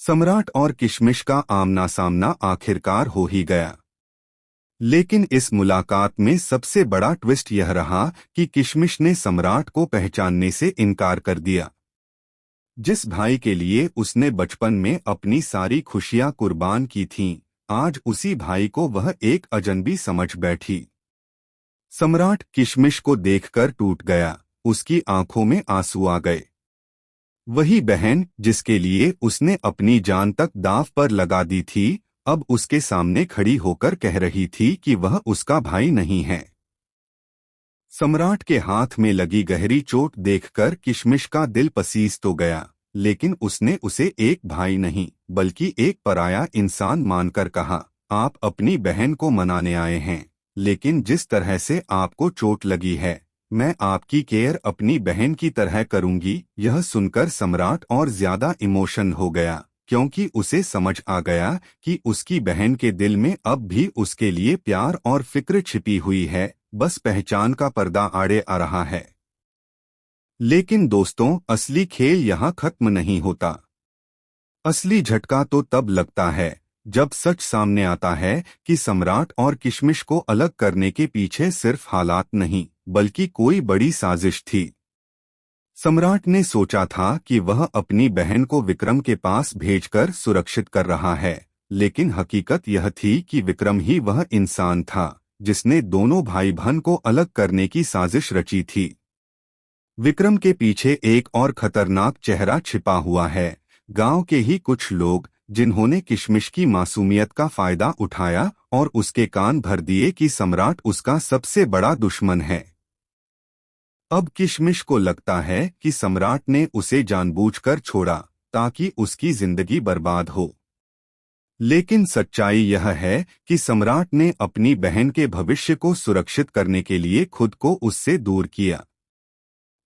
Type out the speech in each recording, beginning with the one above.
सम्राट और किशमिश का आमना सामना आखिरकार हो ही गया। लेकिन इस मुलाकात में सबसे बड़ा ट्विस्ट यह रहा कि किशमिश ने सम्राट को पहचानने से इनकार कर दिया। जिस भाई के लिए उसने बचपन में अपनी सारी खुशियां कुर्बान की थीं, आज उसी भाई को वह एक अजनबी समझ बैठी। सम्राट किशमिश को देखकर टूट गया, उसकी आंखों में आंसू आ गए। वही बहन जिसके लिए उसने अपनी जान तक दांव पर लगा दी थी, अब उसके सामने खड़ी होकर कह रही थी कि वह उसका भाई नहीं है। सम्राट के हाथ में लगी गहरी चोट देखकर किशमिश का दिल पसीज तो गया, लेकिन उसने उसे एक भाई नहीं बल्कि एक पराया इंसान मानकर कहा, आप अपनी बहन को मनाने आए हैं, लेकिन जिस तरह से आपको चोट लगी है, मैं आपकी केयर अपनी बहन की तरह करूंगी। यह सुनकर सम्राट और ज्यादा इमोशन हो गया, क्योंकि उसे समझ आ गया कि उसकी बहन के दिल में अब भी उसके लिए प्यार और फिक्र छिपी हुई है, बस पहचान का पर्दा आड़े आ रहा है। लेकिन दोस्तों, असली खेल यहाँ खत्म नहीं होता। असली झटका तो तब लगता है जब सच सामने आता है कि सम्राट और किशमिश को अलग करने के पीछे सिर्फ हालात नहीं बल्कि कोई बड़ी साजिश थी। सम्राट ने सोचा था कि वह अपनी बहन को विक्रम के पास भेजकर सुरक्षित कर रहा है, लेकिन हकीकत यह थी कि विक्रम ही वह इंसान था जिसने दोनों भाई बहन को अलग करने की साजिश रची थी। विक्रम के पीछे एक और खतरनाक चेहरा छिपा हुआ है, गांव के ही कुछ लोग जिन्होंने किशमिश की मासूमियत का फायदा उठाया और उसके कान भर दिए कि सम्राट उसका सबसे बड़ा दुश्मन है। अब किशमिश को लगता है कि सम्राट ने उसे जानबूझकर छोड़ा ताकि उसकी जिंदगी बर्बाद हो। लेकिन सच्चाई यह है कि सम्राट ने अपनी बहन के भविष्य को सुरक्षित करने के लिए खुद को उससे दूर किया।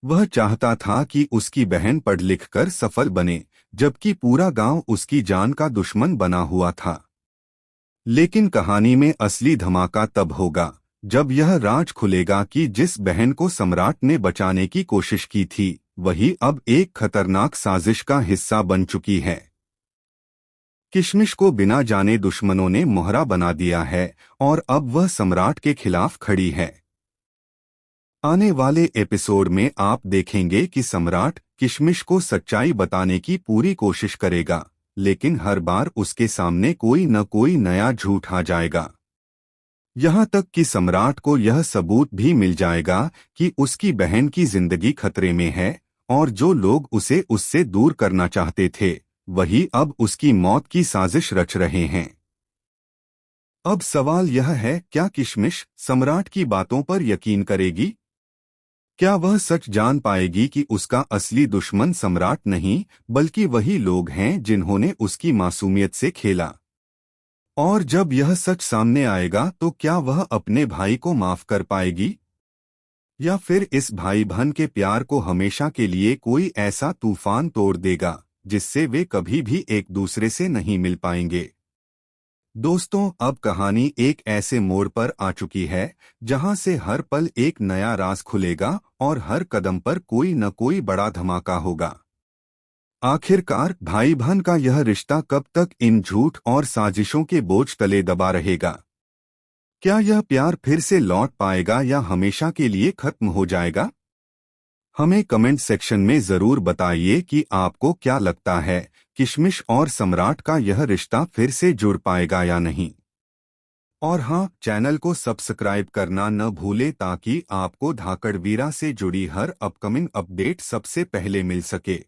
वह चाहता था कि उसकी बहन पढ़ लिख कर सफल बने, जबकि पूरा गांव उसकी जान का दुश्मन बना हुआ था। लेकिन कहानी में असली धमाका तब होगा जब यह राज खुलेगा कि जिस बहन को सम्राट ने बचाने की कोशिश की थी, वही अब एक खतरनाक साजिश का हिस्सा बन चुकी है। किशमिश को बिना जाने दुश्मनों ने मोहरा बना दिया है और अब वह सम्राट के खिलाफ खड़ी है। आने वाले एपिसोड में आप देखेंगे कि सम्राट किशमिश को सच्चाई बताने की पूरी कोशिश करेगा, लेकिन हर बार उसके सामने कोई न कोई नया झूठ आ जाएगा। यहाँ तक कि सम्राट को यह सबूत भी मिल जाएगा कि उसकी बहन की जिंदगी खतरे में है और जो लोग उसे उससे दूर करना चाहते थे, वही अब उसकी मौत की साजिश रच रहे हैं। अब सवाल यह है, क्या किशमिश सम्राट की बातों पर यकीन करेगी? क्या वह सच जान पाएगी कि उसका असली दुश्मन सम्राट नहीं बल्कि वही लोग हैं जिन्होंने उसकी मासूमियत से खेला? और जब यह सच सामने आएगा तो क्या वह अपने भाई को माफ कर पाएगी, या फिर इस भाई बहन के प्यार को हमेशा के लिए कोई ऐसा तूफान तोड़ देगा जिससे वे कभी भी एक दूसरे से नहीं मिल पाएंगे? दोस्तों, अब कहानी एक ऐसे मोड़ पर आ चुकी है जहां से हर पल एक नया राज खुलेगा और हर कदम पर कोई न कोई बड़ा धमाका होगा। आखिरकार भाई बहन का यह रिश्ता कब तक इन झूठ और साजिशों के बोझ तले दबा रहेगा? क्या यह प्यार फिर से लौट पाएगा या हमेशा के लिए खत्म हो जाएगा? हमें कमेंट सेक्शन में जरूर बताइए कि आपको क्या लगता है, किशमिश और सम्राट का यह रिश्ता फिर से जुड़ पाएगा या नहीं। और हाँ, चैनल को सब्सक्राइब करना न भूलें ताकि आपको धाकड़वीरा से जुड़ी हर अपकमिंग अपडेट सबसे पहले मिल सके।